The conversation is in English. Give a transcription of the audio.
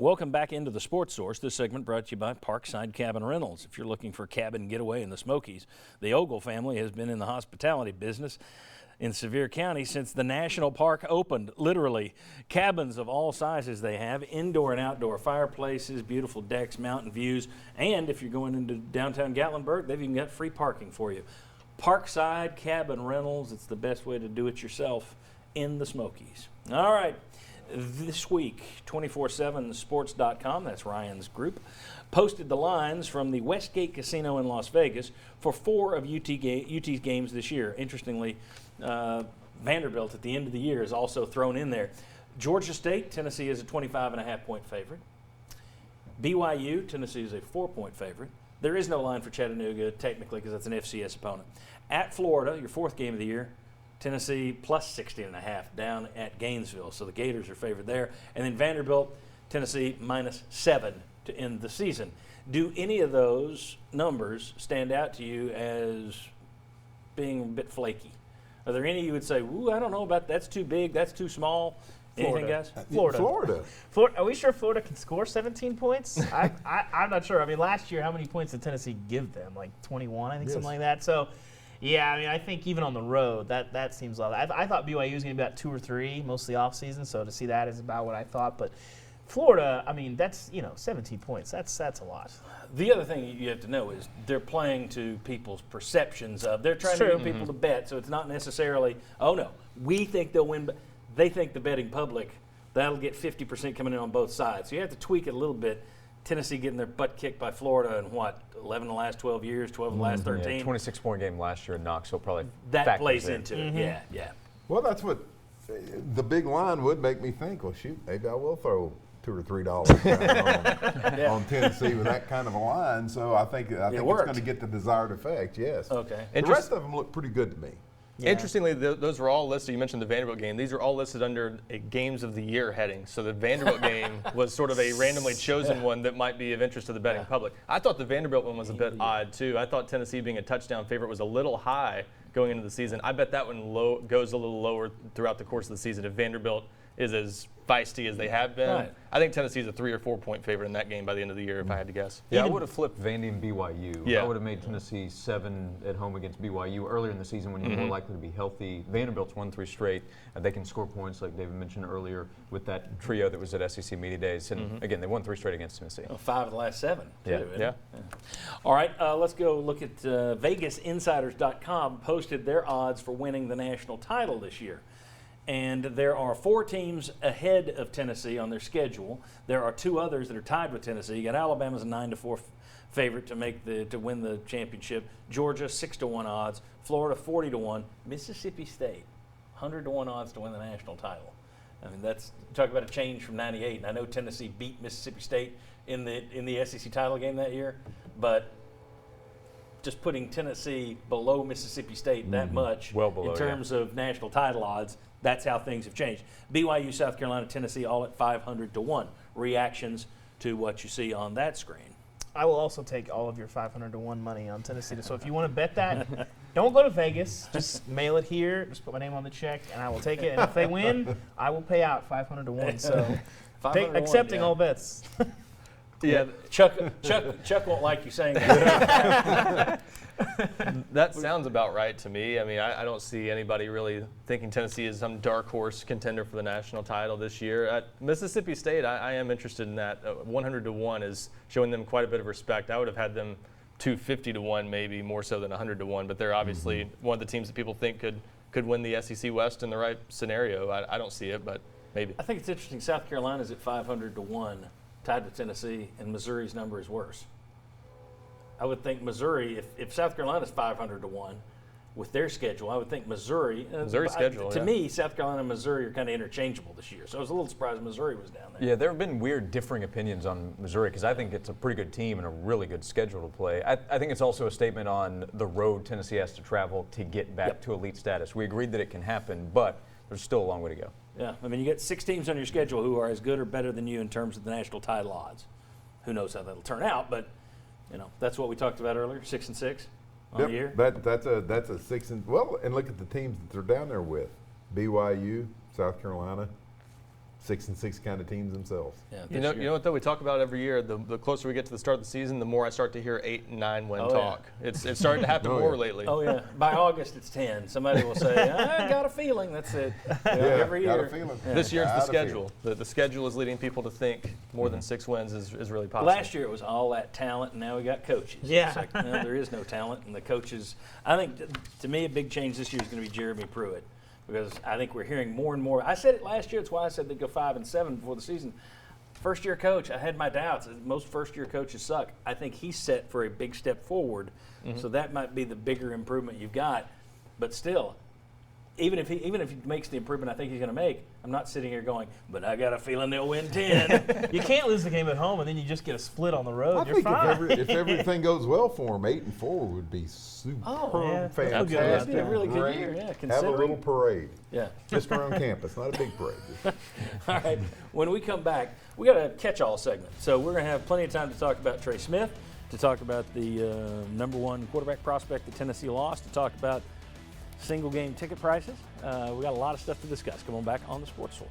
Welcome back into the Sports Source. This segment brought to you by Parkside Cabin Rentals. If you're looking for a cabin getaway in the Smokies, the Ogle family has been in the hospitality business in Sevier County since the national park opened. Literally, cabins of all sizes they have, indoor and outdoor fireplaces, beautiful decks, mountain views, and if you're going into downtown Gatlinburg, they've even got free parking for you. Parkside Cabin Rentals, it's the best way to do it yourself in the Smokies. All right. This week, 247sports.com, that's Ryan's group, posted the lines from the Westgate Casino in Las Vegas for 4 of UT's games this year. Interestingly, Vanderbilt at the end of the year is also thrown in there. Georgia State, Tennessee is a 25.5-point favorite. BYU, Tennessee is a 4-point favorite. There is no line for Chattanooga, technically, because that's an FCS opponent. At Florida, your 4th game of the year, Tennessee plus 16.5 down at Gainesville. So the Gators are favored there. And then Vanderbilt, Tennessee minus 7 to end the season. Do any of those numbers stand out to you as being a bit flaky? Are there any you would say, ooh, I don't know about that's too big, that's too small? Anything, guys? Florida. Are we sure Florida can score 17 points? I'm not sure. I mean, last year, how many points did Tennessee give them? Like 21, I think, something like that. So, yeah, I mean, I think even on the road, that seems a lot. I thought BYU was going to be about 2 or 3 most of the offseason, so to see that is about what I thought. But Florida, I mean, that's, 17 points. That's a lot. The other thing you have to know is they're playing to people's perceptions of. They're trying to get people to bet, so it's not necessarily, oh, no, we think they'll win. But they think the betting public, that'll get 50% coming in on both sides. So you have to tweak it a little bit. Tennessee getting their butt kicked by Florida in 11 of the last 12 years, 12 of the last 13. Yeah, 26-point game last year in Knoxville probably that plays into it. Yeah. Well, that's what the big line would make me think. Well, shoot, maybe I will throw $2 or $3 on Tennessee with that kind of a line. So I think it's going to get the desired effect. Yes. Okay. The rest of them look pretty good to me. Yeah. Interestingly, those were all listed. You mentioned the Vanderbilt game. These are all listed under a Games of the Year heading. So the Vanderbilt game was sort of a randomly chosen one that might be of interest to the betting public. I thought the Vanderbilt one was a bit odd, too. I thought Tennessee being a touchdown favorite was a little high going into the season. I bet that one goes a little lower throughout the course of the season if Vanderbilt is as feisty as they have been. Right. I think Tennessee's a 3 or 4 point favorite in that game by the end of the year, if I had to guess. Yeah, I would have flipped Vandy and BYU. Yeah. I would have made Tennessee 7 at home against BYU earlier in the season when you're more likely to be healthy. Vanderbilt's won 3 straight. They can score points, like David mentioned earlier, with that trio that was at SEC Media Days. And again, they won 3 straight against Tennessee. 5 of the last 7. Too, yeah. All right, let's go look at VegasInsiders.com posted their odds for winning the national title this year. And there are 4 teams ahead of Tennessee on their schedule. There are 2 others that are tied with Tennessee. You got Alabama's a 9-4 favorite to win the championship. Georgia 6-1 odds. Florida 40-1. Mississippi State 100-1 odds to win the national title. I mean, that's talk about a change from '98. And I know Tennessee beat Mississippi State in the SEC title game that year, but just putting Tennessee below Mississippi State that much well below, in terms of national title odds. That's how things have changed. BYU, South Carolina, Tennessee, all at 500-1. Reactions to what you see on that screen. I will also take all of your 500-1 money on Tennessee. So if you want to bet that, don't go to Vegas. Just mail it here. Just put my name on the check, and I will take it. And if they win, I will pay out 500-1. So accepting all bets. Yeah, Chuck won't like you saying that. That sounds about right to me. I mean, I don't see anybody really thinking Tennessee is some dark horse contender for the national title this year. At Mississippi State, I am interested in that. 100-1 is showing them quite a bit of respect. I would have had them 250-1 maybe, more so than 100-1, but they're obviously one of the teams that people think could win the SEC West in the right scenario. I don't see it, but maybe. I think it's interesting. South Carolina's at 500-1, tied with Tennessee, and Missouri's number is worse. I would think Missouri, if South Carolina's 500-1 with their schedule, I would think Missouri's schedule. To me, South Carolina and Missouri are kind of interchangeable this year. So I was a little surprised Missouri was down there. Yeah, there have been weird differing opinions on Missouri because I think it's a pretty good team and a really good schedule to play. I think it's also a statement on the road Tennessee has to travel to get back to elite status. We agreed that it can happen, but there's still a long way to go. Yeah, I mean, you get 6 teams on your schedule who are as good or better than you in terms of the national title odds. Who knows how that'll turn out, but that's what we talked about earlier, 6-6 on the year. That's a 6 and look at the teams that they're down there with: BYU, South Carolina, 6-6 kind of teams themselves. Yeah, You this know year. what though? We talk about it every year. The closer we get to the start of the season, the more I start to hear 8 and 9 win Oh, yeah. talk. It's starting to happen Oh, more yeah. lately. Oh yeah, by August it's 10. Somebody will say, "I got a feeling." That's it. Every got year. a feeling. This year's the Got a feeling. schedule. The schedule is leading people to think more than 6 wins is really possible. Last year it was all that talent, and now we got coaches. Yeah. It's like, no, there is no talent, and the coaches. I think, to me, a big change this year is going to be Jeremy Pruitt, because I think we're hearing more and more. I said it last year. That's why I said they'd go 5-7 before the season. First year coach, I had my doubts. Most first year coaches suck. I think he's set for a big step forward, so that might be the bigger improvement you've got. But still, even if he makes the improvement I think he's going to make, I'm not sitting here going, but I got a feeling they'll win 10. You can't lose the game at home and then you just get a split on the road. I You're think fine. if everything goes well for them, 8-4 would be superb, yeah, that's a good fantastic. That'd be a really good great. year, yeah, Have a considering. little parade, Yeah. just around campus, not a big parade. Just All right. When we come back, we got a catch-all segment. So we're going to have plenty of time to talk about Trey Smith, to talk about the #1 quarterback prospect that Tennessee lost, to talk about single-game ticket prices. We got a lot of stuff to discuss. Come on back on the Sports Source.